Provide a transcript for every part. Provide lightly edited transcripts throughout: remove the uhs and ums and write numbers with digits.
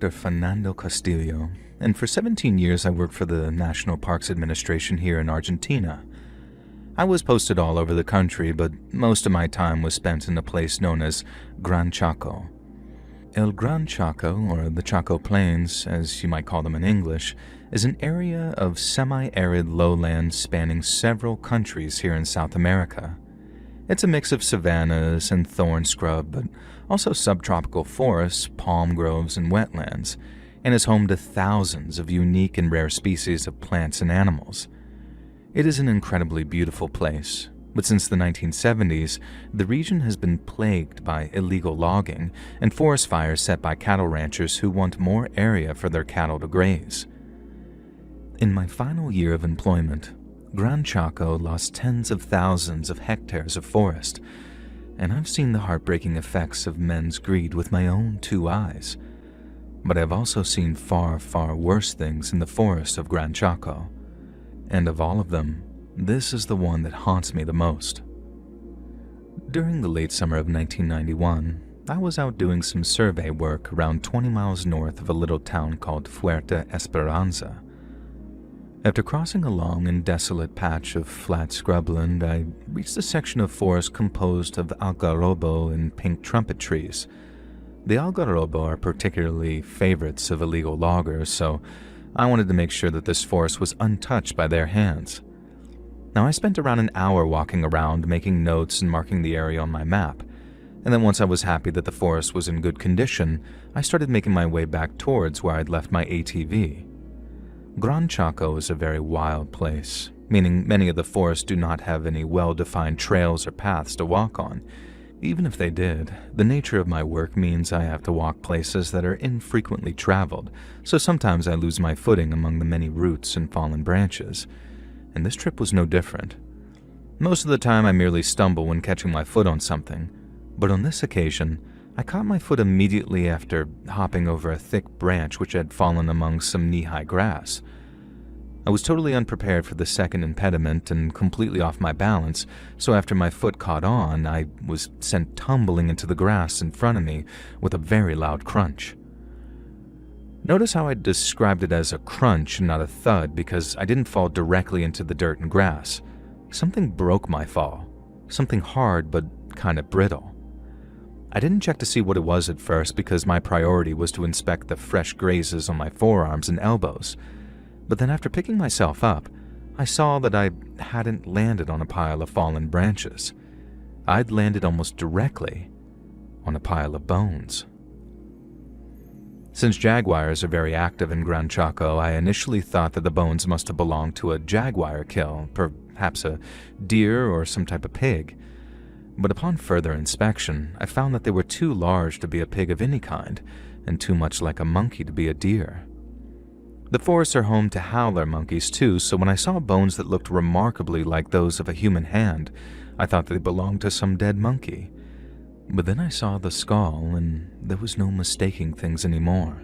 Dr. Fernando Castillo, and for 17 years I worked for the National Parks Administration here in Argentina. I was posted all over the country, but most of my time was spent in a place known as Gran Chaco. El Gran Chaco, or the Chaco Plains, as you might call them in English, is an area of semi-arid lowlands spanning several countries here in South America. It's a mix of savannas and thorn scrub, but also subtropical forests, palm groves, and wetlands, and is home to thousands of unique and rare species of plants and animals. It is an incredibly beautiful place, but since the 1970s, the region has been plagued by illegal logging and forest fires set by cattle ranchers who want more area for their cattle to graze. In my final year of employment, Gran Chaco lost tens of thousands of hectares of forest, and I've seen the heartbreaking effects of men's greed with my own two eyes. But I've also seen far, far worse things in the forest of Gran Chaco. And of all of them, this is the one that haunts me the most. During the late summer of 1991, I was out doing some survey work around 20 miles north of a little town called Fuerte Esperanza. After crossing a long and desolate patch of flat scrubland, I reached a section of forest composed of algarrobo and pink trumpet trees. The algarrobo are particularly favorites of illegal loggers, so I wanted to make sure that this forest was untouched by their hands. Now, I spent around an hour walking around, making notes and marking the area on my map, and then once I was happy that the forest was in good condition, I started making my way back towards where I'd left my ATV. Gran Chaco is a very wild place, meaning many of the forests do not have any well-defined trails or paths to walk on. Even if they did, the nature of my work means I have to walk places that are infrequently traveled, so sometimes I lose my footing among the many roots and fallen branches. And this trip was no different. Most of the time I merely stumble when catching my foot on something, but on this occasion, I caught my foot immediately after hopping over a thick branch which had fallen among some knee-high grass. I was totally unprepared for the second impediment and completely off my balance, so after my foot caught on, I was sent tumbling into the grass in front of me with a very loud crunch. Notice how I described it as a crunch and not a thud because I didn't fall directly into the dirt and grass. Something broke my fall. Something hard but kind of brittle. I didn't check to see what it was at first because my priority was to inspect the fresh grazes on my forearms and elbows. But then after picking myself up, I saw that I hadn't landed on a pile of fallen branches. I'd landed almost directly on a pile of bones. Since jaguars are very active in Gran Chaco, I initially thought that the bones must have belonged to a jaguar kill, perhaps a deer or some type of pig. But upon further inspection, I found that they were too large to be a pig of any kind, and too much like a monkey to be a deer. The forests are home to howler monkeys too, so when I saw bones that looked remarkably like those of a human hand, I thought they belonged to some dead monkey. But then I saw the skull, and there was no mistaking things anymore.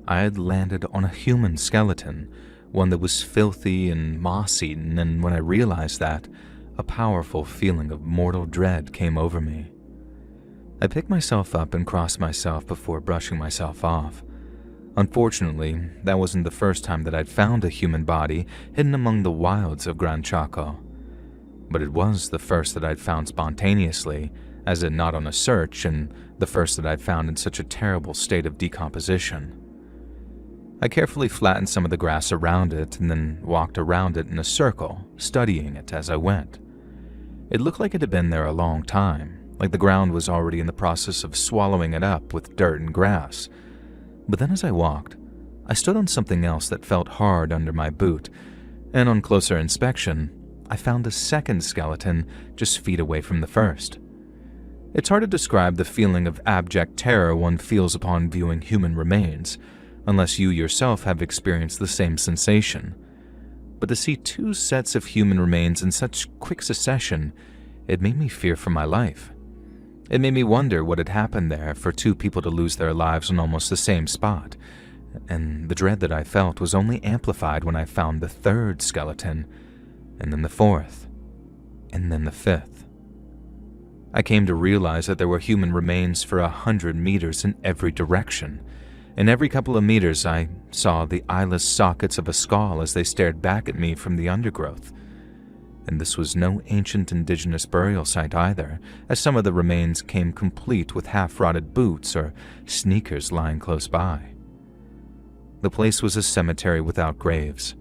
I had landed on a human skeleton, one that was filthy and moss-eaten, and when I realized that, a powerful feeling of mortal dread came over me. I picked myself up and crossed myself before brushing myself off. Unfortunately, that wasn't the first time that I'd found a human body hidden among the wilds of Gran Chaco. But it was the first that I'd found spontaneously, as in not on a search, and the first that I'd found in such a terrible state of decomposition. I carefully flattened some of the grass around it and then walked around it in a circle, studying it as I went. It looked like it had been there a long time, like the ground was already in the process of swallowing it up with dirt and grass. But then as I walked, I stood on something else that felt hard under my boot, and on closer inspection, I found a second skeleton just feet away from the first. It's hard to describe the feeling of abject terror one feels upon viewing human remains, unless you yourself have experienced the same sensation. But to see two sets of human remains in such quick succession, it made me fear for my life. It made me wonder what had happened there for two people to lose their lives on almost the same spot, and the dread that I felt was only amplified when I found the third skeleton, and then the fourth, and then the fifth. I came to realize that there were human remains for 100 meters in every direction, and every couple of meters I saw the eyeless sockets of a skull as they stared back at me from the undergrowth. And this was no ancient indigenous burial site either, as some of the remains came complete with half-rotted boots or sneakers lying close by. The place was a cemetery without graves,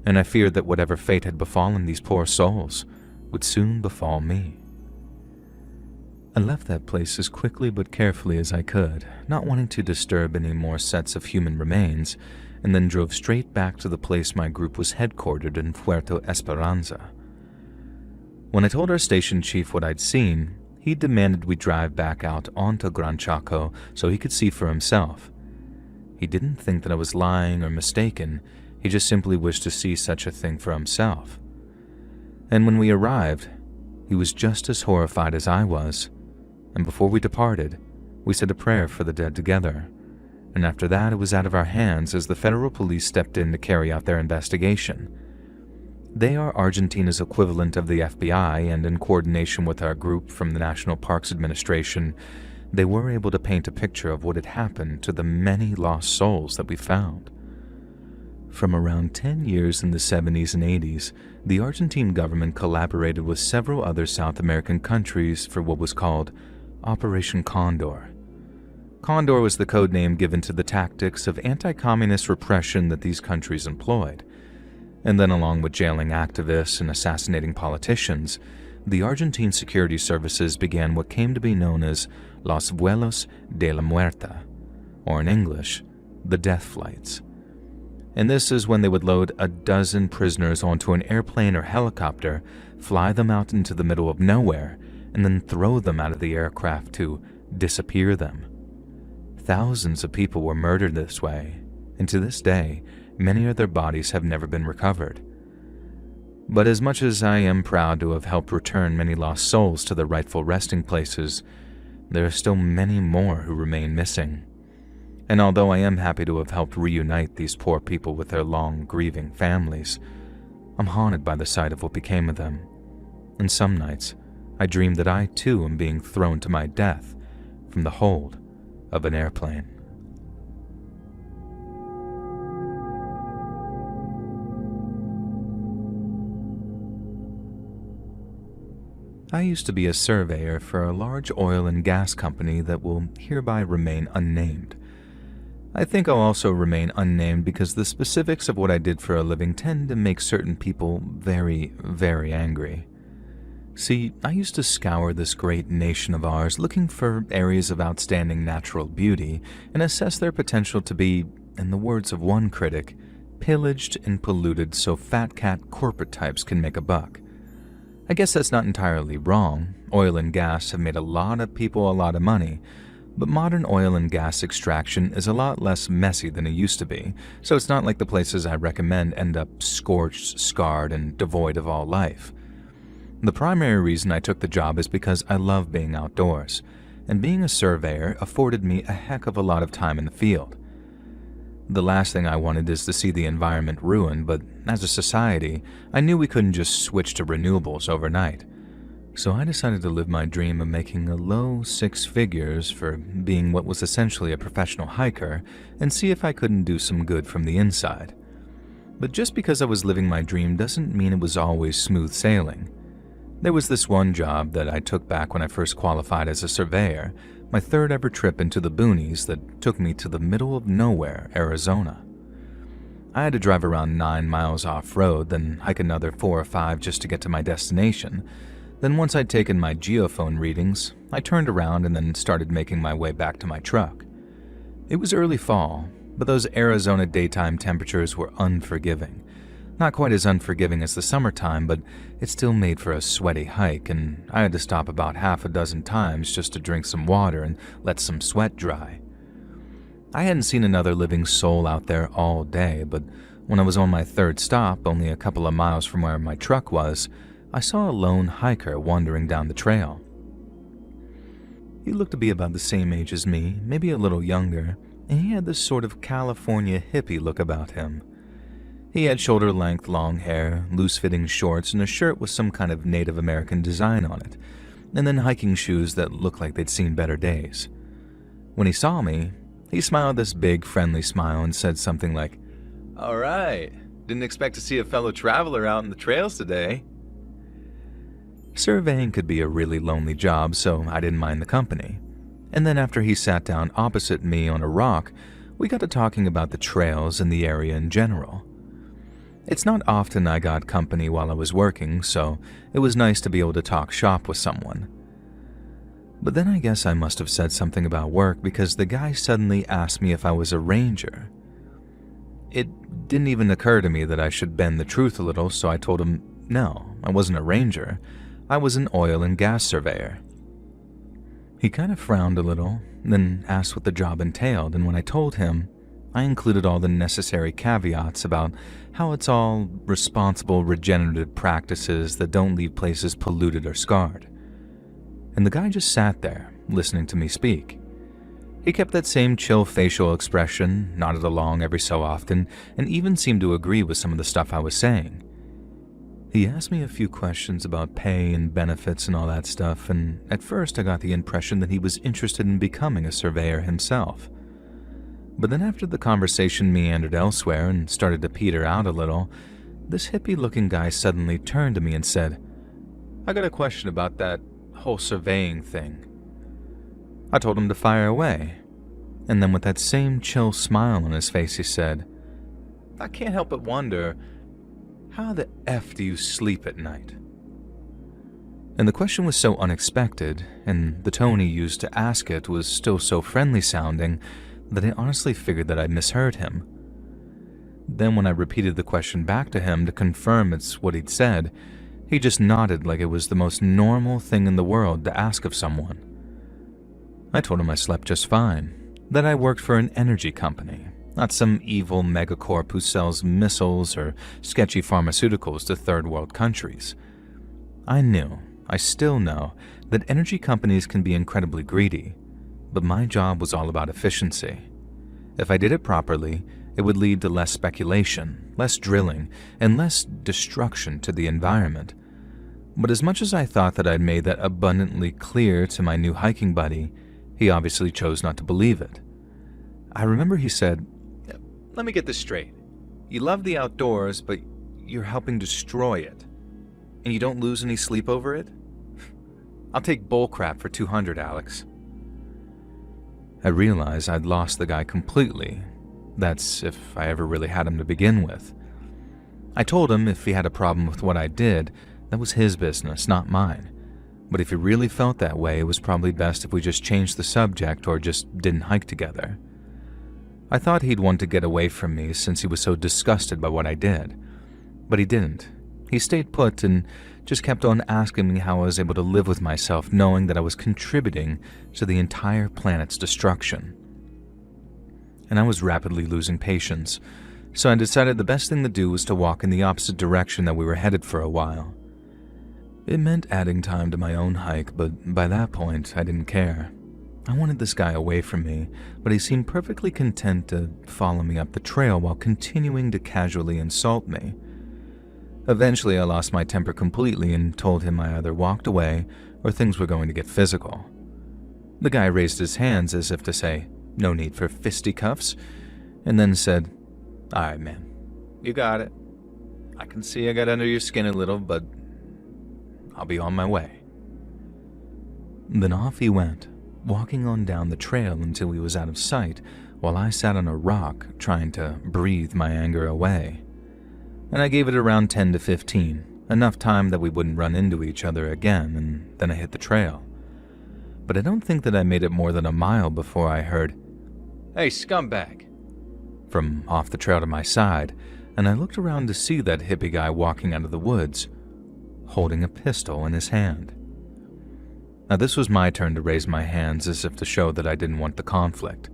and I feared that whatever fate had befallen these poor souls would soon befall me. I left that place as quickly but carefully as I could, not wanting to disturb any more sets of human remains, and then drove straight back to the place my group was headquartered in Puerto Esperanza. When I told our station chief what I'd seen, he demanded we drive back out onto Gran Chaco so he could see for himself. He didn't think that I was lying or mistaken, he just simply wished to see such a thing for himself. And when we arrived, he was just as horrified as I was, and before we departed, we said a prayer for the dead together, and after that it was out of our hands as the federal police stepped in to carry out their investigation. They are Argentina's equivalent of the FBI, and in coordination with our group from the National Parks Administration, they were able to paint a picture of what had happened to the many lost souls that we found. From around 10 years in the 70s and 80s, the Argentine government collaborated with several other South American countries for what was called Operation Condor. Condor was the code name given to the tactics of anti-communist repression that these countries employed. And then, along with jailing activists and assassinating politicians, the Argentine security services began what came to be known as Los Vuelos de la Muerta, or in English, the death flights. And this is when they would load a dozen prisoners onto an airplane or helicopter, fly them out into the middle of nowhere, and then throw them out of the aircraft to disappear them. Thousands of people were murdered this way, and to this day, many of their bodies have never been recovered. But as much as I am proud to have helped return many lost souls to their rightful resting places, there are still many more who remain missing. And although I am happy to have helped reunite these poor people with their long, grieving families, I'm haunted by the sight of what became of them. And some nights, I dream that I too am being thrown to my death from the hold of an airplane. I used to be a surveyor for a large oil and gas company that will hereby remain unnamed. I think I'll also remain unnamed because the specifics of what I did for a living tend to make certain people very, very angry. See, I used to scour this great nation of ours looking for areas of outstanding natural beauty and assess their potential to be, in the words of one critic, pillaged and polluted so fat cat corporate types can make a buck. I guess that's not entirely wrong. Oil and gas have made a lot of people a lot of money, but modern oil and gas extraction is a lot less messy than it used to be, so it's not like the places I recommend end up scorched, scarred, and devoid of all life. The primary reason I took the job is because I love being outdoors, and being a surveyor afforded me a heck of a lot of time in the field. The last thing I wanted is to see the environment ruined, but as a society, I knew we couldn't just switch to renewables overnight. So I decided to live my dream of making a low 6 figures for being what was essentially a professional hiker and see if I couldn't do some good from the inside. But just because I was living my dream doesn't mean it was always smooth sailing. There was this one job that I took back when I first qualified as a surveyor, my third ever trip into the boonies that took me to the middle of nowhere, Arizona. I had to drive around 9 miles off-road, then hike another 4 or 5 just to get to my destination. Then once I'd taken my geophone readings, I turned around and then started making my way back to my truck. It was early fall, but those Arizona daytime temperatures were unforgiving. Not quite as unforgiving as the summertime, but it still made for a sweaty hike, and I had to stop about half a dozen times just to drink some water and let some sweat dry. I hadn't seen another living soul out there all day, but when I was on my third stop, only a couple of miles from where my truck was, I saw a lone hiker wandering down the trail. He looked to be about the same age as me, maybe a little younger, and he had this sort of California hippie look about him. He had shoulder-length long hair, loose-fitting shorts, and a shirt with some kind of Native American design on it, and then hiking shoes that looked like they'd seen better days. When he saw me, He smiled this big, friendly smile and said something like, "All right, didn't expect to see a fellow traveler out in the trails today." Surveying could be a really lonely job, so I didn't mind the company. And then after he sat down opposite me on a rock, we got to talking about the trails and the area in general. It's not often I got company while I was working, so it was nice to be able to talk shop with someone. But then I guess I must have said something about work because the guy suddenly asked me if I was a ranger. It didn't even occur to me that I should bend the truth a little, so I told him, no, I wasn't a ranger. I was an oil and gas surveyor. He kind of frowned a little, then asked what the job entailed, and when I told him, I included all the necessary caveats about how it's all responsible regenerative practices that don't leave places polluted or scarred. And the guy just sat there, listening to me speak. He kept that same chill facial expression, nodded along every so often, and even seemed to agree with some of the stuff I was saying. He asked me a few questions about pay and benefits and all that stuff, and at first I got the impression that he was interested in becoming a surveyor himself. But then after the conversation meandered elsewhere and started to peter out a little, this hippie-looking guy suddenly turned to me and said, "I got a question about that whole surveying thing." I told him to fire away, and then with that same chill smile on his face he said, "I can't help but wonder, how the F do you sleep at night?" And the question was so unexpected, and the tone he used to ask it was still so friendly sounding, that I honestly figured that I misheard him. Then when I repeated the question back to him to confirm it's what he'd said, he just nodded like it was the most normal thing in the world to ask of someone. I told him I slept just fine, that I worked for an energy company, not some evil megacorp who sells missiles or sketchy pharmaceuticals to third world countries. I still know, that energy companies can be incredibly greedy, but my job was all about efficiency. If I did it properly, it would lead to less speculation, less drilling, and less destruction to the environment. But as much as I thought that I'd made that abundantly clear to my new hiking buddy, he obviously chose not to believe it. I remember he said, "Let me get this straight. You love the outdoors, but you're helping destroy it. And you don't lose any sleep over it? I'll take bullcrap for 200, Alex." I realized I'd lost the guy completely. That's if I ever really had him to begin with. I told him if he had a problem with what I did, that was his business, not mine. But if he really felt that way, it was probably best if we just changed the subject or just didn't hike together. I thought he'd want to get away from me since he was so disgusted by what I did. But he didn't. He stayed put and just kept on asking me how I was able to live with myself knowing that I was contributing to the entire planet's destruction. And I was rapidly losing patience, so I decided the best thing to do was to walk in the opposite direction that we were headed for a while. It meant adding time to my own hike, but by that point, I didn't care. I wanted this guy away from me, but he seemed perfectly content to follow me up the trail while continuing to casually insult me. Eventually, I lost my temper completely and told him I either walked away or things were going to get physical. The guy raised his hands as if to say, "No need for fisticuffs," and then said, "All right, man, you got it. I can see I got under your skin a little, but I'll be on my way." Then off he went, walking on down the trail until he was out of sight, while I sat on a rock trying to breathe my anger away. And I gave it around 10 to 15, enough time that we wouldn't run into each other again, and then I hit the trail. But I don't think that I made it more than a mile before I heard, "Hey, scumbag," from off the trail to my side, and I looked around to see that hippie guy walking out of the woods, holding a pistol in his hand. Now this was my turn to raise my hands as if to show that I didn't want the conflict,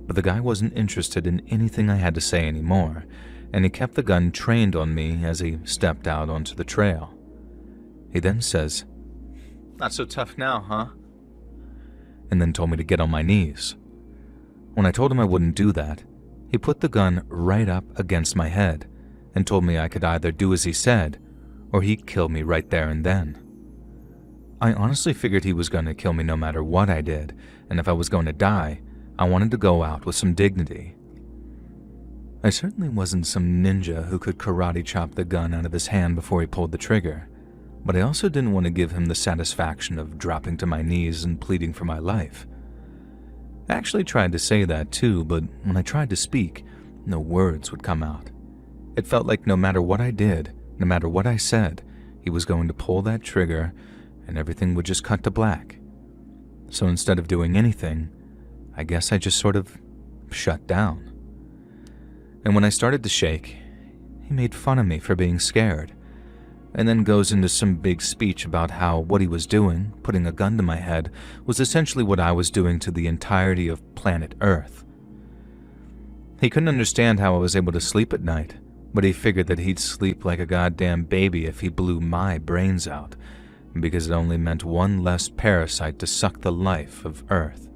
but the guy wasn't interested in anything I had to say anymore, and he kept the gun trained on me as he stepped out onto the trail. He then says, "Not so tough now, huh?" and then told me to get on my knees. When I told him I wouldn't do that, he put the gun right up against my head and told me I could either do as he said, or he'd kill me right there and then. I honestly figured he was going to kill me no matter what I did, and if I was going to die, I wanted to go out with some dignity. I certainly wasn't some ninja who could karate chop the gun out of his hand before he pulled the trigger, but I also didn't want to give him the satisfaction of dropping to my knees and pleading for my life. I actually tried to say that too, but when I tried to speak, no words would come out. It felt like no matter what I did, no matter what I said, he was going to pull that trigger and everything would just cut to black. So instead of doing anything, I guess I just sort of shut down. And when I started to shake, he made fun of me for being scared, and then goes into some big speech about how what he was doing, putting a gun to my head, was essentially what I was doing to the entirety of planet Earth. He couldn't understand how I was able to sleep at night, but he figured that he'd sleep like a goddamn baby if he blew my brains out, because it only meant one less parasite to suck the life of Earth.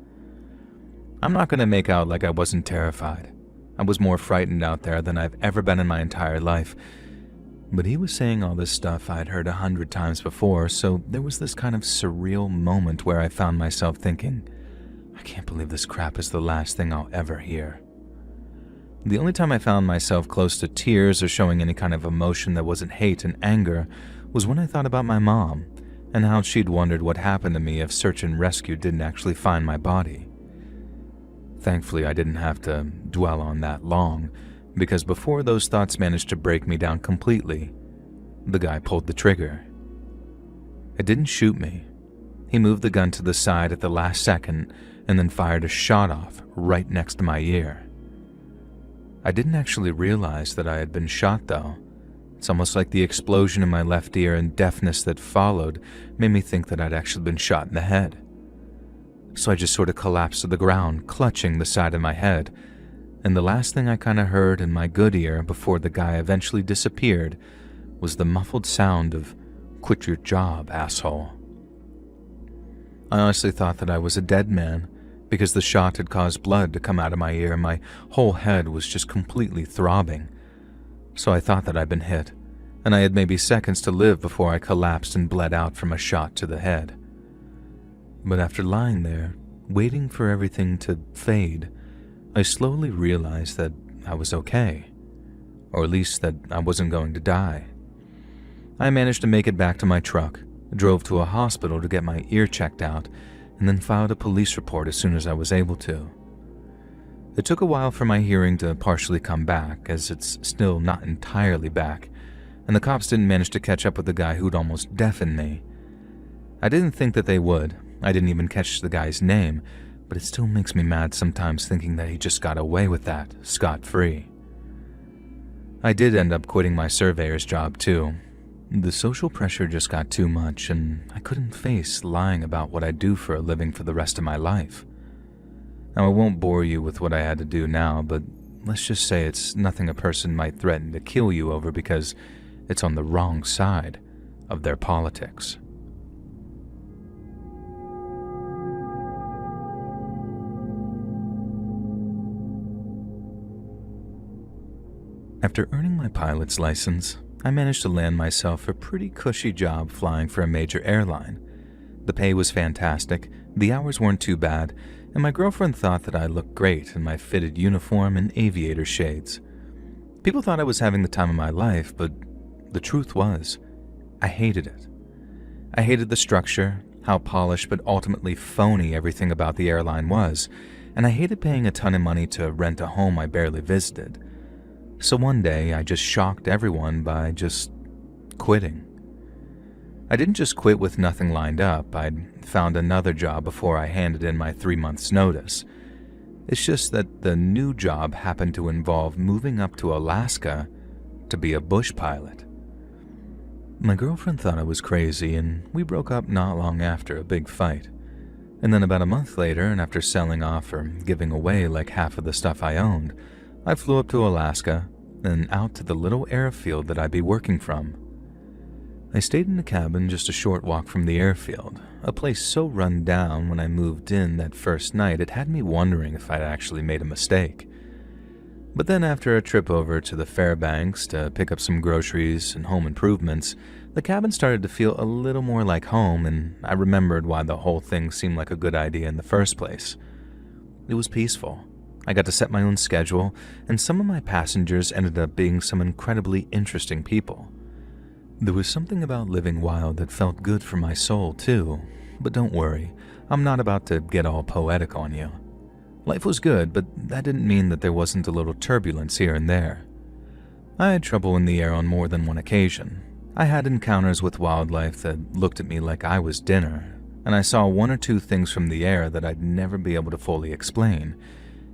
I'm not going to make out like I wasn't terrified. I was more frightened out there than I've ever been in my entire life. But he was saying all this stuff I'd heard 100 times before, so there was this kind of surreal moment where I found myself thinking, I can't believe this crap is the last thing I'll ever hear. The only time I found myself close to tears or showing any kind of emotion that wasn't hate and anger was when I thought about my mom and how she'd wondered what happened to me if search and rescue didn't actually find my body. Thankfully, I didn't have to dwell on that long, because before those thoughts managed to break me down completely, the guy pulled the trigger. It didn't shoot me. He moved the gun to the side at the last second and then fired a shot off right next to my ear. I didn't actually realize that I had been shot, though. It's almost like the explosion in my left ear and deafness that followed made me think that I'd actually been shot in the head. So I just sort of collapsed to the ground, clutching the side of my head, and the last thing I kind of heard in my good ear before the guy eventually disappeared was the muffled sound of, "Quit your job, asshole." I honestly thought that I was a dead man, because the shot had caused blood to come out of my ear and my whole head was just completely throbbing. So I thought that I'd been hit, and I had maybe seconds to live before I collapsed and bled out from a shot to the head. But after lying there, waiting for everything to fade, I slowly realized that I was okay, or at least that I wasn't going to die. I managed to make it back to my truck, drove to a hospital to get my ear checked out, and then filed a police report as soon as I was able to. It took a while for my hearing to partially come back, as it's still not entirely back, and the cops didn't manage to catch up with the guy who'd almost deafened me. I didn't think that they would. I didn't even catch the guy's name, but it still makes me mad sometimes thinking that he just got away with that, scot-free. I did end up quitting my surveyor's job too. The social pressure just got too much, and I couldn't face lying about what I do for a living for the rest of my life. Now, I won't bore you with what I had to do now, but let's just say it's nothing a person might threaten to kill you over because it's on the wrong side of their politics. After earning my pilot's license, I managed to land myself a pretty cushy job flying for a major airline. The pay was fantastic, the hours weren't too bad, and my girlfriend thought that I looked great in my fitted uniform and aviator shades. People thought I was having the time of my life, but the truth was, I hated it. I hated the structure, how polished but ultimately phony everything about the airline was, and I hated paying a ton of money to rent a home I barely visited. So one day, I just shocked everyone by just quitting. I didn't just quit with nothing lined up. I'd found another job before I handed in my 3 months' notice. It's just that the new job happened to involve moving up to Alaska to be a bush pilot. My girlfriend thought I was crazy, and we broke up not long after a big fight. And then about a month later, and after selling off or giving away like half of the stuff I owned, I flew up to Alaska and out to the little airfield that I'd be working from. I stayed in a cabin just a short walk from the airfield, a place so run down when I moved in that first night it had me wondering if I'd actually made a mistake. But then after a trip over to the Fairbanks to pick up some groceries and home improvements, the cabin started to feel a little more like home, and I remembered why the whole thing seemed like a good idea in the first place. It was peaceful. I got to set my own schedule, and some of my passengers ended up being some incredibly interesting people. There was something about living wild that felt good for my soul, too. But don't worry, I'm not about to get all poetic on you. Life was good, but that didn't mean that there wasn't a little turbulence here and there. I had trouble in the air on more than one occasion. I had encounters with wildlife that looked at me like I was dinner, and I saw one or two things from the air that I'd never be able to fully explain,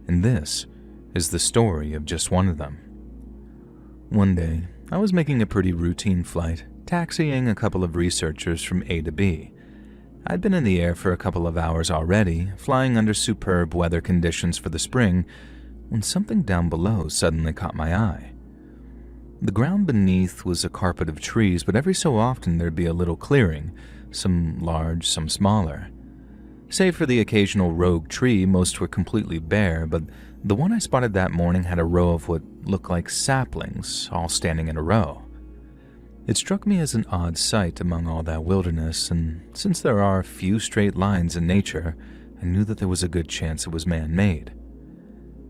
and this is the story of just one of them. One day, I was making a pretty routine flight, taxiing a couple of researchers from A to B. I'd been in the air for a couple of hours already, flying under superb weather conditions for the spring, when something down below suddenly caught my eye. The ground beneath was a carpet of trees, but every so often there'd be a little clearing, some large, some smaller. Save for the occasional rogue tree, most were completely bare, but the one I spotted that morning had a row of what looked like saplings, all standing in a row. It struck me as an odd sight among all that wilderness, and since there are few straight lines in nature, I knew that there was a good chance it was man-made.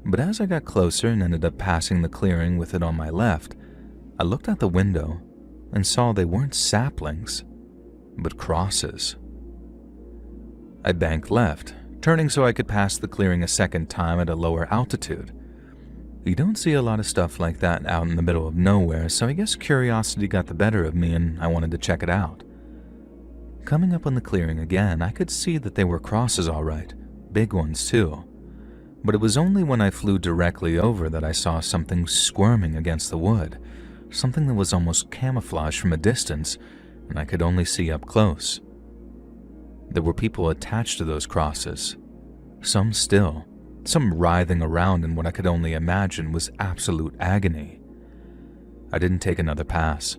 But as I got closer and ended up passing the clearing with it on my left, I looked out the window and saw they weren't saplings, but crosses. I banked left, turning so I could pass the clearing a second time at a lower altitude. You don't see a lot of stuff like that out in the middle of nowhere, so I guess curiosity got the better of me and I wanted to check it out. Coming up on the clearing again, I could see that they were crosses all right, big ones too. But it was only when I flew directly over that I saw something squirming against the wood, something that was almost camouflaged from a distance, and I could only see up close. There were people attached to those crosses, some still, some writhing around in what I could only imagine was absolute agony. I didn't take another pass.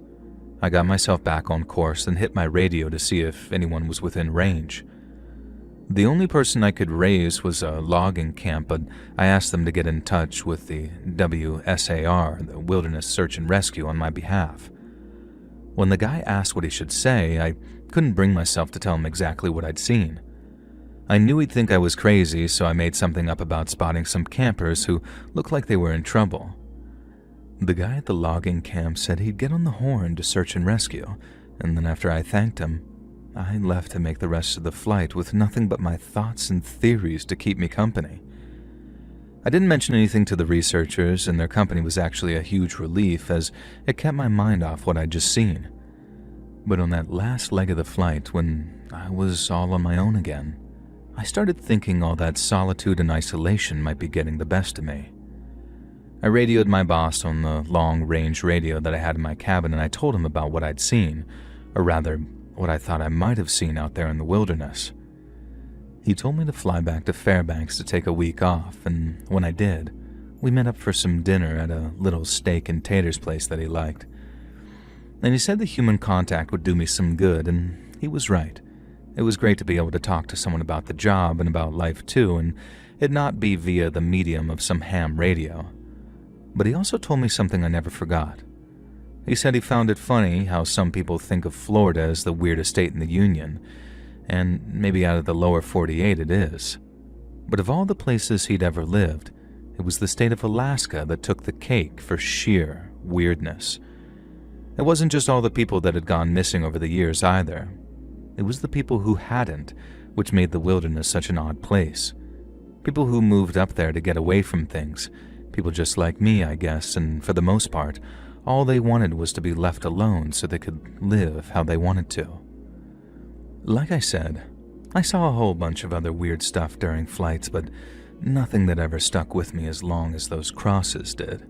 I got myself back on course and hit my radio to see if anyone was within range. The only person I could raise was a logging camp, but I asked them to get in touch with the WSAR, the Wilderness Search and Rescue, on my behalf. When the guy asked what he should say, I couldn't bring myself to tell him exactly what I'd seen. I knew he'd think I was crazy, so I made something up about spotting some campers who looked like they were in trouble. The guy at the logging camp said he'd get on the horn to search and rescue, and then after I thanked him, I left to make the rest of the flight with nothing but my thoughts and theories to keep me company. I didn't mention anything to the researchers, and their company was actually a huge relief as it kept my mind off what I'd just seen. But on that last leg of the flight, when I was all on my own again, I started thinking all that solitude and isolation might be getting the best of me. I radioed my boss on the long-range radio that I had in my cabin, and I told him about what I'd seen, or rather, what I thought I might have seen out there in the wilderness. He told me to fly back to Fairbanks to take a week off, and when I did, we met up for some dinner at a little steak and taters place that he liked. And he said the human contact would do me some good, and he was right. It was great to be able to talk to someone about the job and about life too, and it not be via the medium of some ham radio. But he also told me something I never forgot. He said he found it funny how some people think of Florida as the weirdest state in the Union, and maybe out of the lower 48 it is. But of all the places he'd ever lived, it was the state of Alaska that took the cake for sheer weirdness. It wasn't just all the people that had gone missing over the years either. It was the people who hadn't, which made the wilderness such an odd place. People who moved up there to get away from things. People just like me, I guess, and for the most part, all they wanted was to be left alone so they could live how they wanted to. Like I said, I saw a whole bunch of other weird stuff during flights, but nothing that ever stuck with me as long as those crosses did.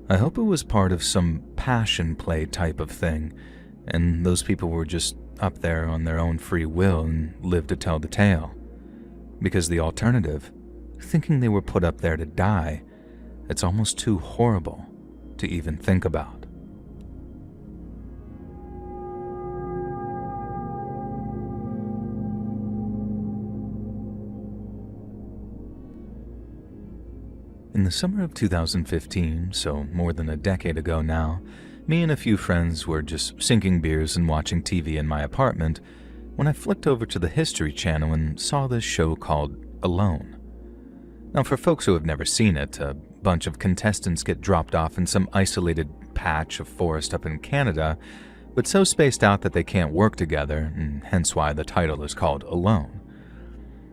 I hope it was part of some passion play type of thing, and those people were just up there on their own free will and lived to tell the tale. Because the alternative, thinking they were put up there to die, it's almost too horrible to even think about. In the summer of 2015, so more than a decade ago now, me and a few friends were just sinking beers and watching TV in my apartment when I flicked over to the History Channel and saw this show called Alone. Now, for folks who have never seen it, a bunch of contestants get dropped off in some isolated patch of forest up in Canada, but so spaced out that they can't work together, and hence why the title is called Alone.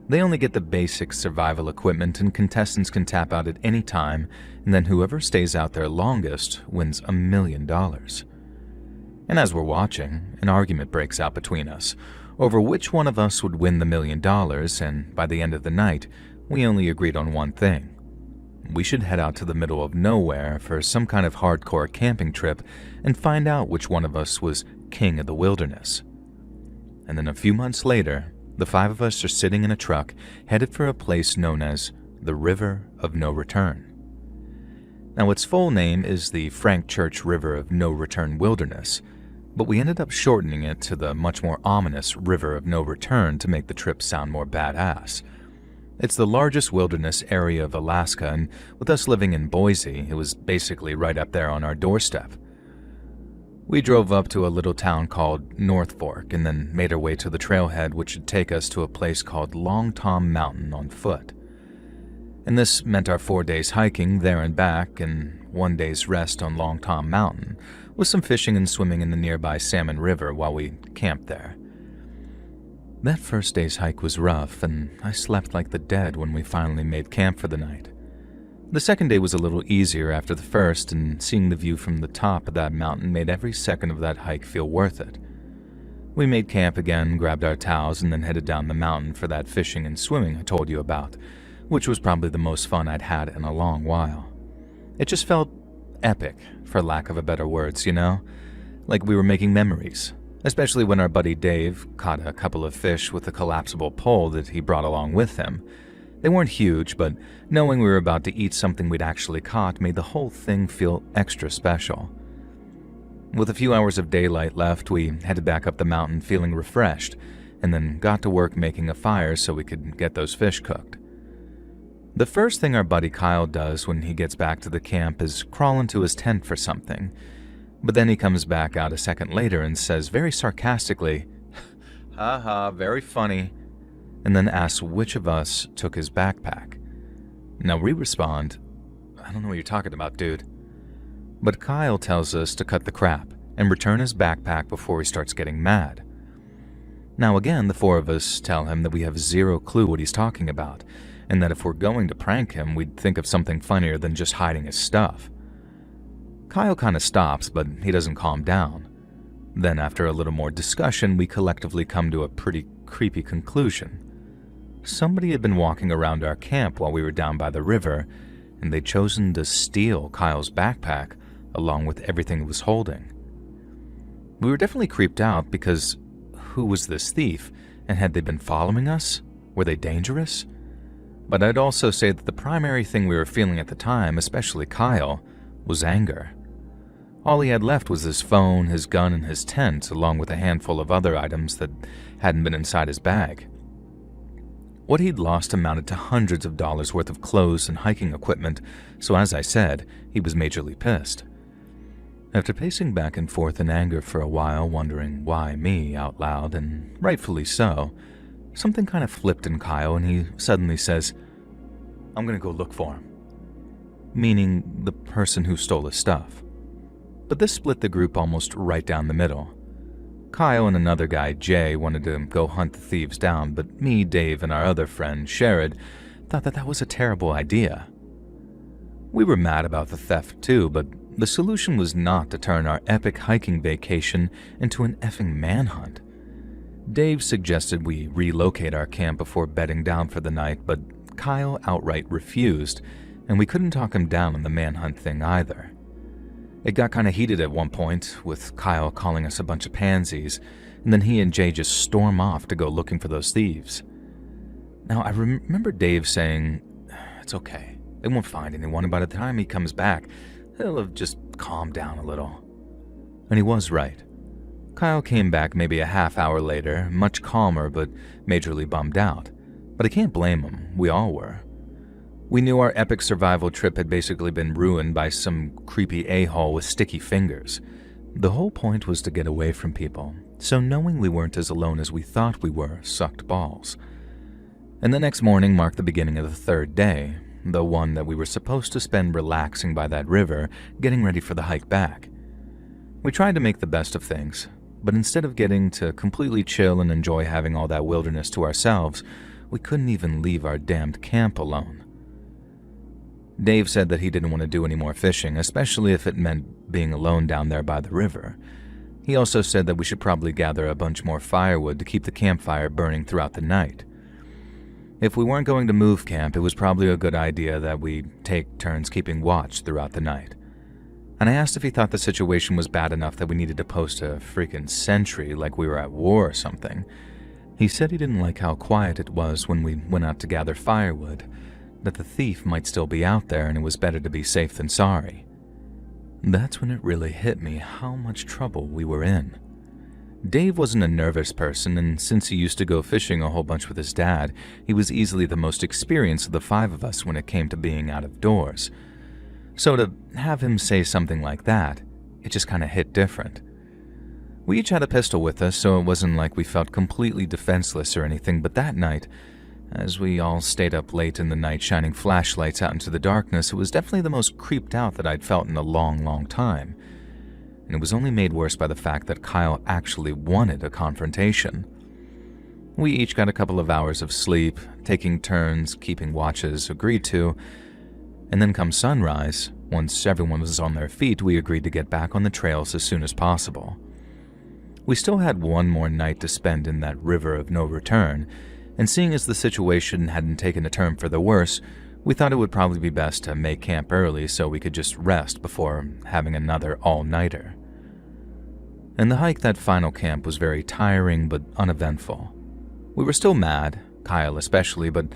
They only get the basic survival equipment, and contestants can tap out at any time, and then whoever stays out there longest wins $1 million. And as we're watching, an argument breaks out between us over which one of us would win the $1 million, and by the end of the night, we only agreed on one thing. We should head out to the middle of nowhere for some kind of hardcore camping trip and find out which one of us was king of the wilderness. And then a few months later, the 5 of us are sitting in a truck headed for a place known as the River of No Return. Now, its full name is the Frank Church River of No Return Wilderness, but we ended up shortening it to the much more ominous River of No Return to make the trip sound more badass. It's the largest wilderness area of Alaska, and with us living in Boise, it was basically right up there on our doorstep. We drove up to a little town called North Fork and then made our way to the trailhead, which would take us to a place called Long Tom Mountain on foot. And this meant our 4 days hiking there and back and 1 day's rest on Long Tom Mountain, with some fishing and swimming in the nearby Salmon River while we camped there. That first day's hike was rough, and I slept like the dead when we finally made camp for the night. The second day was a little easier after the first, and seeing the view from the top of that mountain made every second of that hike feel worth it. We made camp again, grabbed our towels, and then headed down the mountain for that fishing and swimming I told you about, which was probably the most fun I'd had in a long while. It just felt epic, for lack of a better words, you know? Like we were making memories. Especially when our buddy Dave caught a couple of fish with a collapsible pole that he brought along with him. They weren't huge, but knowing we were about to eat something we'd actually caught made the whole thing feel extra special. With a few hours of daylight left, we headed back up the mountain feeling refreshed, and then got to work making a fire so we could get those fish cooked. The first thing our buddy Kyle does when he gets back to the camp is crawl into his tent for something. But then he comes back out a second later and says very sarcastically, "Haha, very funny," and then asks which of us took his backpack. Now we respond, "I don't know what you're talking about, dude." But Kyle tells us to cut the crap and return his backpack before he starts getting mad. Now again, the 4 of us tell him that we have zero clue what he's talking about, and that if we're going to prank him, we'd think of something funnier than just hiding his stuff. Kyle kind of stops, but he doesn't calm down. Then after a little more discussion, we collectively come to a pretty creepy conclusion. Somebody had been walking around our camp while we were down by the river, and they'd chosen to steal Kyle's backpack along with everything it was holding. We were definitely creeped out because who was this thief, and had they been following us? Were they dangerous? But I'd also say that the primary thing we were feeling at the time, especially Kyle, was anger. All he had left was his phone, his gun, and his tent, along with a handful of other items that hadn't been inside his bag. What he'd lost amounted to hundreds of dollars worth of clothes and hiking equipment, so as I said, he was majorly pissed. After pacing back and forth in anger for a while, wondering why me out loud, and rightfully so, something kind of flipped in Kyle and he suddenly says, "I'm gonna go look for him." Meaning the person who stole his stuff. But this split the group almost right down the middle. Kyle and another guy, Jay, wanted to go hunt the thieves down, but me, Dave, and our other friend, Sherrod, thought that was a terrible idea. We were mad about the theft too, but the solution was not to turn our epic hiking vacation into an effing manhunt. Dave suggested we relocate our camp before bedding down for the night, but Kyle outright refused, and we couldn't talk him down on the manhunt thing either. It got kind of heated at one point, with Kyle calling us a bunch of pansies, and then he and Jay just storm off to go looking for those thieves. Now, I remember Dave saying, "It's okay, they won't find anyone, and by the time he comes back, he'll have just calmed down a little." And he was right. Kyle came back maybe a half hour later, much calmer but majorly bummed out. But I can't blame him, we all were. We knew our epic survival trip had basically been ruined by some creepy a-hole with sticky fingers. The whole point was to get away from people, so knowing we weren't as alone as we thought we were sucked balls. And the next morning marked the beginning of the 3rd day, the one that we were supposed to spend relaxing by that river, getting ready for the hike back. We tried to make the best of things, but instead of getting to completely chill and enjoy having all that wilderness to ourselves, we couldn't even leave our damned camp alone. Dave said that he didn't want to do any more fishing, especially if it meant being alone down there by the river. He also said that we should probably gather a bunch more firewood to keep the campfire burning throughout the night. If we weren't going to move camp, it was probably a good idea that we take turns keeping watch throughout the night. And I asked if he thought the situation was bad enough that we needed to post a freaking sentry like we were at war or something. He said he didn't like how quiet it was when we went out to gather firewood, that the thief might still be out there and it was better to be safe than sorry. That's when it really hit me how much trouble we were in. Dave wasn't a nervous person, and since he used to go fishing a whole bunch with his dad, he was easily the most experienced of the five of us when it came to being out of doors. So to have him say something like that, it just kind of hit different. We each had a pistol with us, so it wasn't like we felt completely defenseless or anything, but that night, as we all stayed up late in the night shining flashlights out into the darkness, it was definitely the most creeped out that I'd felt in a long, long time. And it was only made worse by the fact that Kyle actually wanted a confrontation. We each got a couple of hours of sleep, taking turns, keeping watches, agreed to, and then come sunrise, once everyone was on their feet, we agreed to get back on the trails as soon as possible. We still had one more night to spend in that river of no return, and seeing as the situation hadn't taken a turn for the worse, we thought it would probably be best to make camp early so we could just rest before having another all-nighter. And the hike that final camp was very tiring but uneventful. We were still mad, Kyle especially, but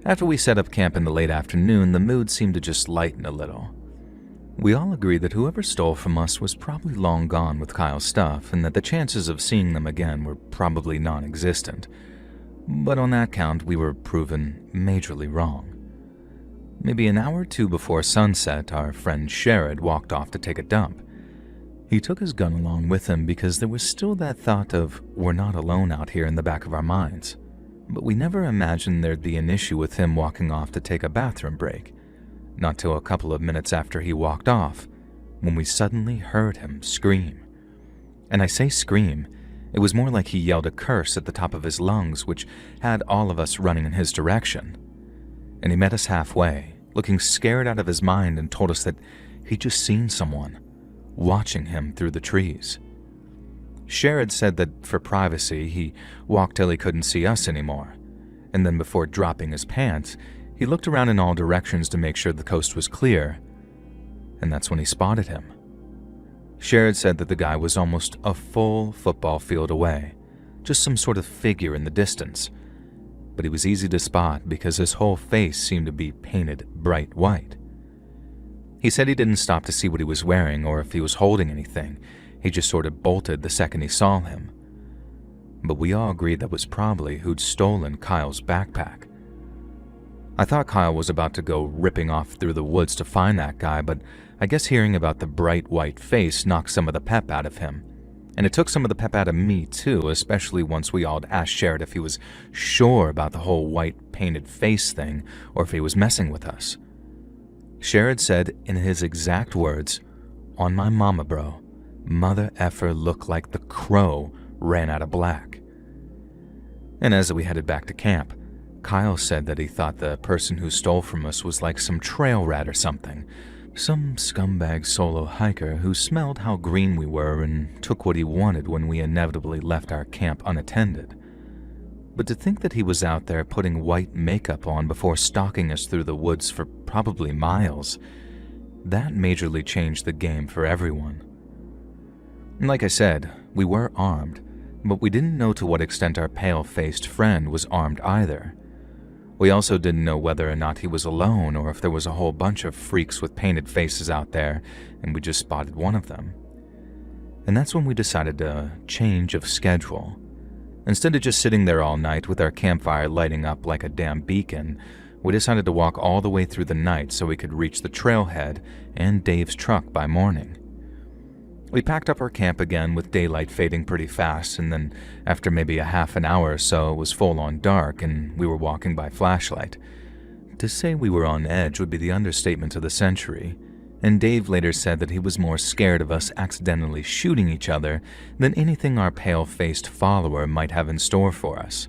after we set up camp in the late afternoon, the mood seemed to just lighten a little. We all agreed that whoever stole from us was probably long gone with Kyle's stuff, and that the chances of seeing them again were probably non-existent. But on that count, we were proven majorly wrong. Maybe an hour or two before sunset, our friend Sherrod walked off to take a dump. He took his gun along with him because there was still that thought of we're not alone out here in the back of our minds. But we never imagined there'd be an issue with him walking off to take a bathroom break. Not till a couple of minutes after he walked off, when we suddenly heard him scream. And I say scream, it was more like he yelled a curse at the top of his lungs, which had all of us running in his direction. And he met us halfway, looking scared out of his mind, and told us that he'd just seen someone watching him through the trees. Sherrod said that for privacy, he walked till he couldn't see us anymore, and then before dropping his pants, he looked around in all directions to make sure the coast was clear, and that's when he spotted him. Sherrod said that the guy was almost a full football field away, just some sort of figure in the distance, but he was easy to spot because his whole face seemed to be painted bright white. He said he didn't stop to see what he was wearing or if he was holding anything. He just sort of bolted the second he saw him. But we all agreed that was probably who'd stolen Kyle's backpack. I thought Kyle was about to go ripping off through the woods to find that guy, but I guess hearing about the bright white face knocked some of the pep out of him. And it took some of the pep out of me too, especially once we all asked Sherrod if he was sure about the whole white painted face thing or if he was messing with us. Sherrod said in his exact words, "On my mama, bro, mother effer looked like the crow ran out of black." And as we headed back to camp, Kyle said that he thought the person who stole from us was like some trail rat or something, some scumbag solo hiker who smelled how green we were and took what he wanted when we inevitably left our camp unattended. But to think that he was out there putting white makeup on before stalking us through the woods for probably miles, that majorly changed the game for everyone. Like I said, we were armed, but we didn't know to what extent our pale-faced friend was armed either. We also didn't know whether or not he was alone or if there was a whole bunch of freaks with painted faces out there and we just spotted one of them. And that's when we decided a change of schedule. Instead of just sitting there all night with our campfire lighting up like a damn beacon, we decided to walk all the way through the night so we could reach the trailhead and Dave's truck by morning. We packed up our camp again with daylight fading pretty fast, and then after maybe a half an hour or so, it was full on dark and we were walking by flashlight. To say we were on edge would be the understatement of the century, and Dave later said that he was more scared of us accidentally shooting each other than anything our pale-faced follower might have in store for us.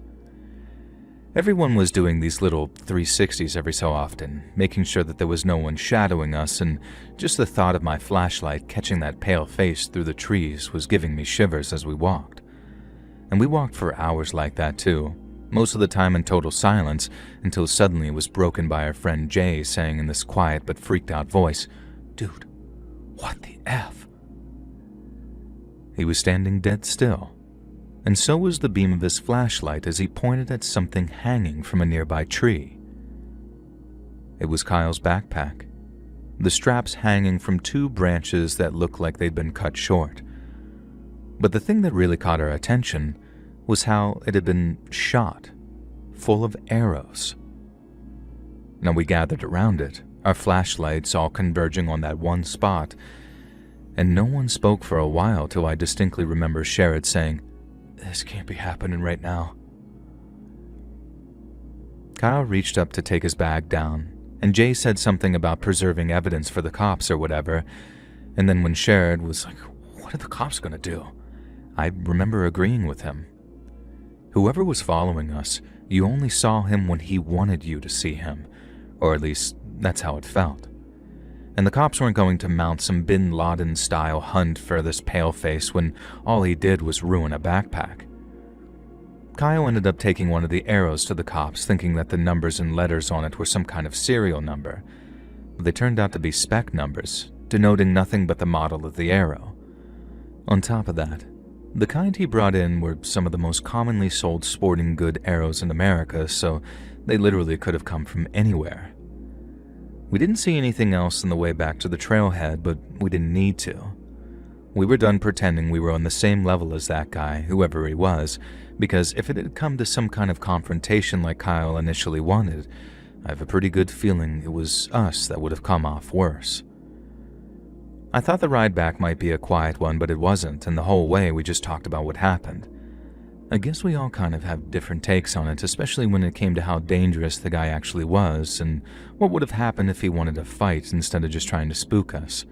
Everyone was doing these little 360s every so often, making sure that there was no one shadowing us, and just the thought of my flashlight catching that pale face through the trees was giving me shivers as we walked. And we walked for hours like that too, most of the time in total silence, until suddenly it was broken by our friend Jay saying in this quiet but freaked out voice, "Dude, what the F?" He was standing dead still, and so was the beam of his flashlight as he pointed at something hanging from a nearby tree. It was Kyle's backpack, the straps hanging from two branches that looked like they'd been cut short. But the thing that really caught our attention was how it had been shot, full of arrows. Now we gathered around it, our flashlights all converging on that one spot, and no one spoke for a while till I distinctly remember Sherrod saying, "This can't be happening right now." Kyle reached up to take his bag down, and Jay said something about preserving evidence for the cops or whatever, and then when Sherrod was like, "What are the cops gonna do?" I remember agreeing with him. Whoever was following us, you only saw him when he wanted you to see him, or at least that's how it felt. And the cops weren't going to mount some Bin Laden-style hunt for this paleface when all he did was ruin a backpack. Kyle ended up taking one of the arrows to the cops, thinking that the numbers and letters on it were some kind of serial number, but they turned out to be spec numbers, denoting nothing but the model of the arrow. On top of that, the kind he brought in were some of the most commonly sold sporting good arrows in America, so they literally could have come from anywhere. We didn't see anything else on the way back to the trailhead, but we didn't need to. We were done pretending we were on the same level as that guy, whoever he was, because if it had come to some kind of confrontation like Kyle initially wanted, I have a pretty good feeling it was us that would have come off worse. I thought the ride back might be a quiet one, but it wasn't, and the whole way we just talked about what happened. I guess we all kind of have different takes on it, especially when it came to how dangerous the guy actually was, and what would have happened if he wanted to fight instead of just trying to spook us.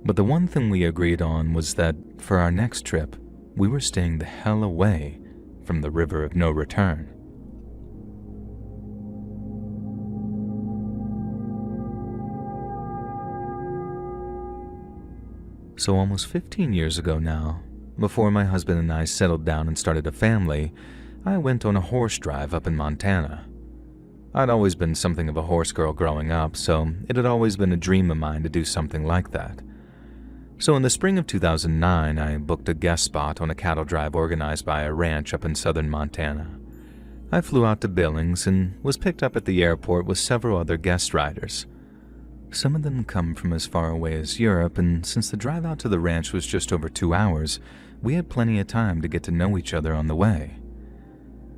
But the one thing we agreed on was that, for our next trip, we were staying the hell away from the river of no return. So almost 15 years ago now, before my husband and I settled down and started a family, I went on a horse drive up in Montana. I'd always been something of a horse girl growing up, so it had always been a dream of mine to do something like that. So in the spring of 2009, I booked a guest spot on a cattle drive organized by a ranch up in southern Montana. I flew out to Billings and was picked up at the airport with several other guest riders. Some of them come from as far away as Europe, and since the drive out to the ranch was just over 2 hours, we had plenty of time to get to know each other on the way.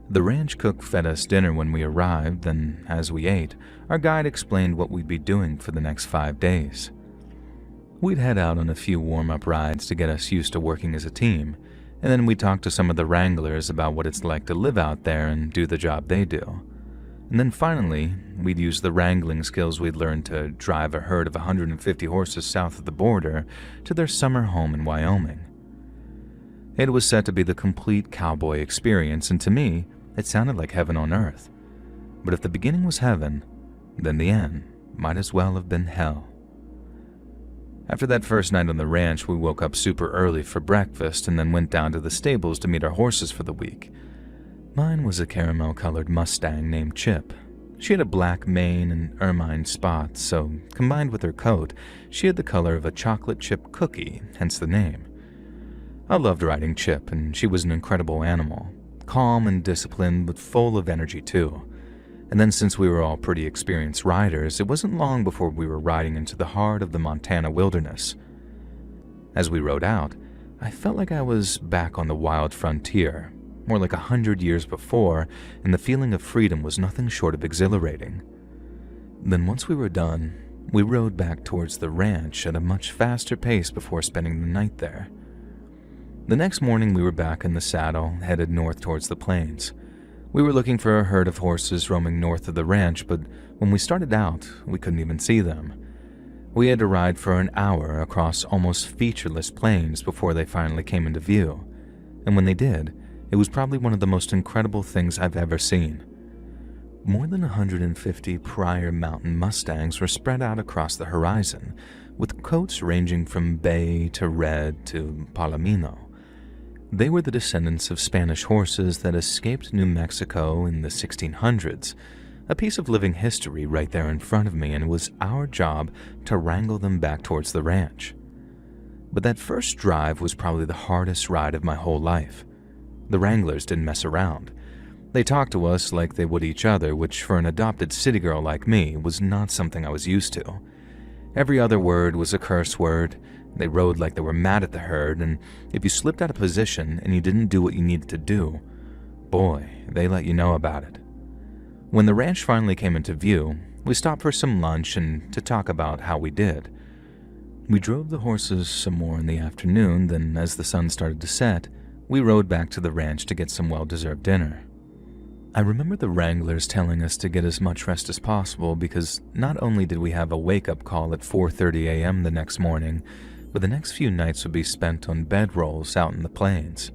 The ranch cook fed us dinner when we arrived, and as we ate, our guide explained what we'd be doing for the next 5 days. We'd head out on a few warm-up rides to get us used to working as a team, and then we'd talk to some of the wranglers about what it's like to live out there and do the job they do. And then finally, we'd use the wrangling skills we'd learned to drive a herd of 150 horses south of the border to their summer home in Wyoming. It was set to be the complete cowboy experience, and to me, it sounded like heaven on earth. But if the beginning was heaven, then the end might as well have been hell. After that first night on the ranch, we woke up super early for breakfast and then went down to the stables to meet our horses for the week. Mine was a caramel-colored Mustang named Chip. She had a black mane and ermine spots, so combined with her coat, she had the color of a chocolate chip cookie, hence the name. I loved riding Chip, and she was an incredible animal. Calm and disciplined, but full of energy too. And then since we were all pretty experienced riders, it wasn't long before we were riding into the heart of the Montana wilderness. As we rode out, I felt like I was back on the wild frontier, more like 100 years before, and the feeling of freedom was nothing short of exhilarating. Then once we were done, we rode back towards the ranch at a much faster pace before spending the night there. The next morning we were back in the saddle, headed north towards the plains. We were looking for a herd of horses roaming north of the ranch, but when we started out, we couldn't even see them. We had to ride for an hour across almost featureless plains before they finally came into view, and when they did, it was probably one of the most incredible things I've ever seen. More than 150 prior mountain mustangs were spread out across the horizon, with coats ranging from bay to red to palomino. They were the descendants of Spanish horses that escaped New Mexico in the 1600s, a piece of living history right there in front of me, and it was our job to wrangle them back towards the ranch. But that first drive was probably the hardest ride of my whole life. The wranglers didn't mess around. They talked to us like they would each other, which for an adopted city girl like me was not something I was used to. Every other word was a curse word. They rode like they were mad at the herd, and if you slipped out of position and you didn't do what you needed to do, boy, they let you know about it. When the ranch finally came into view, we stopped for some lunch and to talk about how we did. We drove the horses some more in the afternoon, then as the sun started to set, we rode back to the ranch to get some well-deserved dinner. I remember the wranglers telling us to get as much rest as possible because not only did we have a wake-up call at 4:30 a.m. the next morning, but the next few nights would be spent on bedrolls out in the plains.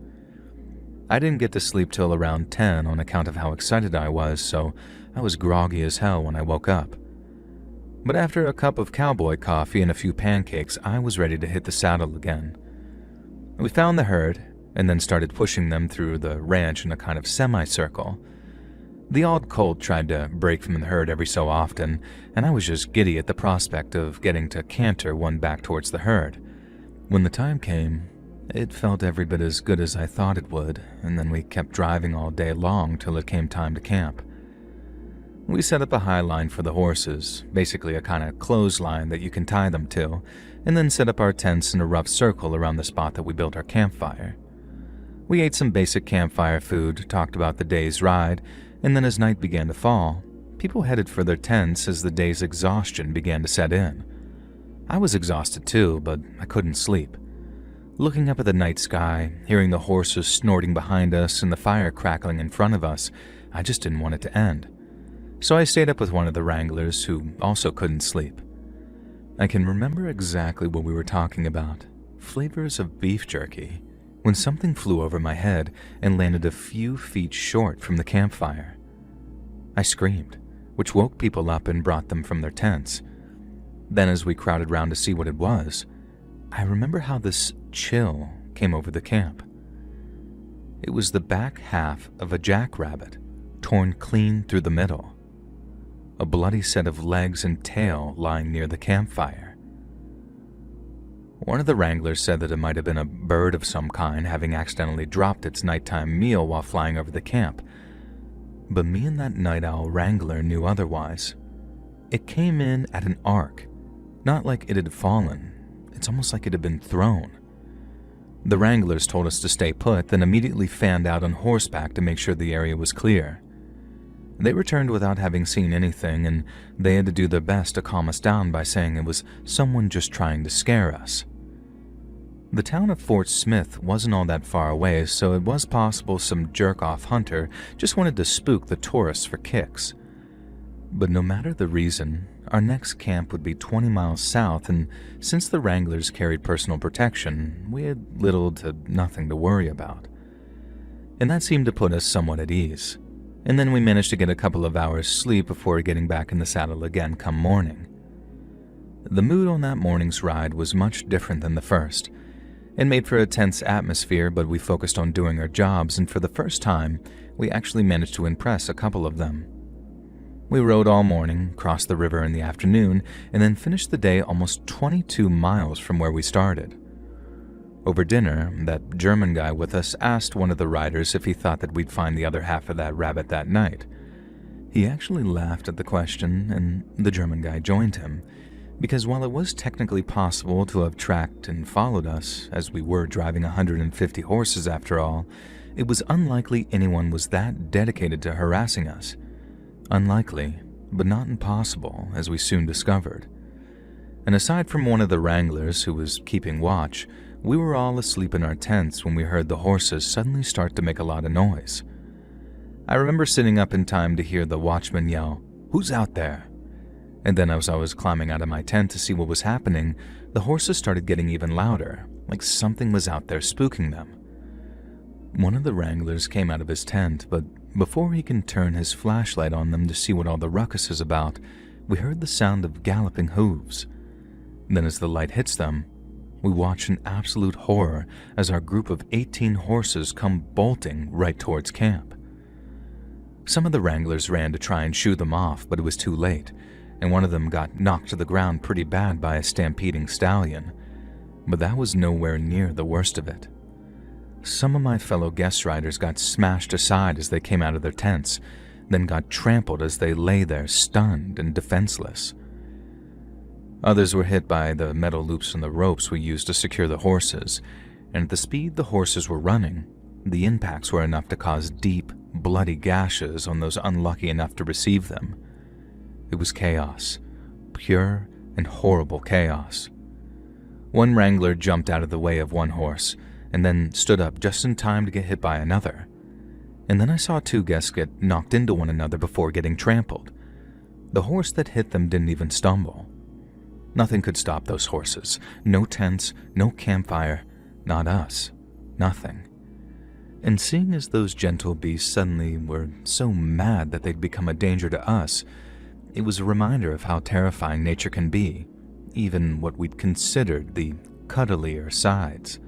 I didn't get to sleep till around 10 on account of how excited I was, so I was groggy as hell when I woke up. But after a cup of cowboy coffee and a few pancakes, I was ready to hit the saddle again. We found the herd, and then started pushing them through the ranch in a kind of semicircle. The odd colt tried to break from the herd every so often, and I was just giddy at the prospect of getting to canter one back towards the herd. When the time came, it felt every bit as good as I thought it would, and then we kept driving all day long till it came time to camp. We set up a high line for the horses, basically a kind of clothesline that you can tie them to, and then set up our tents in a rough circle around the spot that we built our campfire. We ate some basic campfire food, talked about the day's ride, and then as night began to fall, people headed for their tents as the day's exhaustion began to set in. I was exhausted too, but I couldn't sleep. Looking up at the night sky, hearing the horses snorting behind us and the fire crackling in front of us, I just didn't want it to end. So I stayed up with one of the wranglers who also couldn't sleep. I can remember exactly what we were talking about, flavors of beef jerky, when something flew over my head and landed a few feet short from the campfire. I screamed, which woke people up and brought them from their tents. Then as we crowded round to see what it was, I remember how this chill came over the camp. It was the back half of a jackrabbit, torn clean through the middle. A bloody set of legs and tail lying near the campfire. One of the wranglers said that it might have been a bird of some kind having accidentally dropped its nighttime meal while flying over the camp. But me and that night owl wrangler knew otherwise. It came in at an arc, not like it had fallen. It's almost like it had been thrown. The wranglers told us to stay put, then immediately fanned out on horseback to make sure the area was clear. They returned without having seen anything, and they had to do their best to calm us down by saying it was someone just trying to scare us. The town of Fort Smith wasn't all that far away, so it was possible some jerk-off hunter just wanted to spook the tourists for kicks. But no matter the reason, our next camp would be 20 miles south, and since the wranglers carried personal protection, we had little to nothing to worry about. And that seemed to put us somewhat at ease. And then we managed to get a couple of hours sleep before getting back in the saddle again come morning. The mood on that morning's ride was much different than the first. It made for a tense atmosphere, but we focused on doing our jobs, and for the first time, we actually managed to impress a couple of them. We rode all morning, crossed the river in the afternoon, and then finished the day almost 22 miles from where we started. Over dinner, that German guy with us asked one of the riders if he thought that we'd find the other half of that rabbit that night. He actually laughed at the question, and the German guy joined him, because while it was technically possible to have tracked and followed us, as we were driving 150 horses after all, it was unlikely anyone was that dedicated to harassing us. Unlikely, but not impossible, as we soon discovered. And aside from one of the wranglers who was keeping watch, we were all asleep in our tents when we heard the horses suddenly start to make a lot of noise. I remember sitting up in time to hear the watchman yell, "Who's out there?" And then as I was climbing out of my tent to see what was happening, the horses started getting even louder, like something was out there spooking them. One of the wranglers came out of his tent, but before he can turn his flashlight on them to see what all the ruckus is about, we heard the sound of galloping hooves. Then as the light hits them, we watch in absolute horror as our group of 18 horses come bolting right towards camp. Some of the wranglers ran to try and shoo them off, but it was too late, and one of them got knocked to the ground pretty bad by a stampeding stallion. But that was nowhere near the worst of it. Some of my fellow guest riders got smashed aside as they came out of their tents, then got trampled as they lay there stunned and defenseless. Others were hit by the metal loops from the ropes we used to secure the horses, and at the speed the horses were running, the impacts were enough to cause deep, bloody gashes on those unlucky enough to receive them. It was chaos, pure and horrible chaos. One wrangler jumped out of the way of one horse, and then stood up just in time to get hit by another. And then I saw two guests get knocked into one another before getting trampled. The horse that hit them didn't even stumble. Nothing could stop those horses. No tents, no campfire, not us. Nothing. And seeing as those gentle beasts suddenly were so mad that they'd become a danger to us, it was a reminder of how terrifying nature can be, even what we'd considered the cuddlier sides.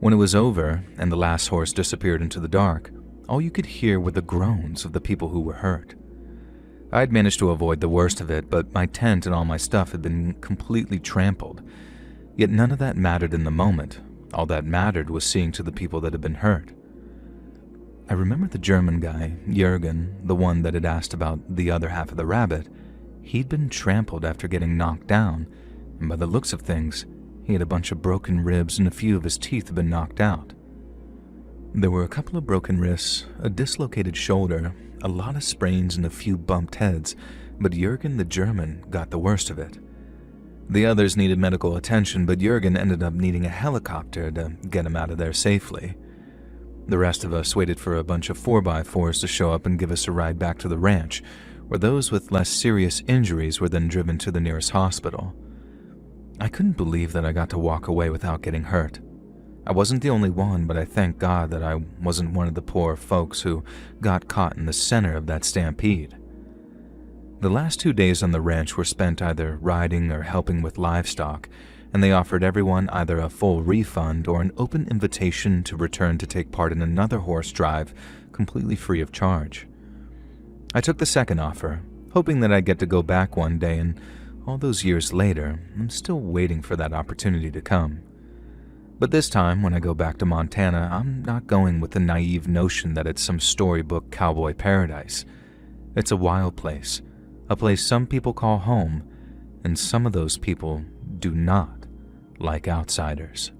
When it was over and the last horse disappeared into the dark, all you could hear were the groans of the people who were hurt. I'd managed to avoid the worst of it, but my tent and all my stuff had been completely trampled. Yet none of that mattered in the moment. All that mattered was seeing to the people that had been hurt. I remember the German guy, Jürgen, the one that had asked about the other half of the rabbit. He'd been trampled after getting knocked down, and by the looks of things, he had a bunch of broken ribs and a few of his teeth had been knocked out. There were a couple of broken wrists, a dislocated shoulder, a lot of sprains and a few bumped heads, but Jürgen the German got the worst of it. The others needed medical attention, but Jürgen ended up needing a helicopter to get him out of there safely. The rest of us waited for a bunch of 4x4s to show up and give us a ride back to the ranch, where those with less serious injuries were then driven to the nearest hospital. I couldn't believe that I got to walk away without getting hurt. I wasn't the only one, but I thank God that I wasn't one of the poor folks who got caught in the center of that stampede. The last 2 days on the ranch were spent either riding or helping with livestock, and they offered everyone either a full refund or an open invitation to return to take part in another horse drive completely free of charge. I took the second offer, hoping that I'd get to go back one day, and all those years later, I'm still waiting for that opportunity to come. But this time, when I go back to Montana, I'm not going with the naive notion that it's some storybook cowboy paradise. It's a wild place, a place some people call home, and some of those people do not like outsiders.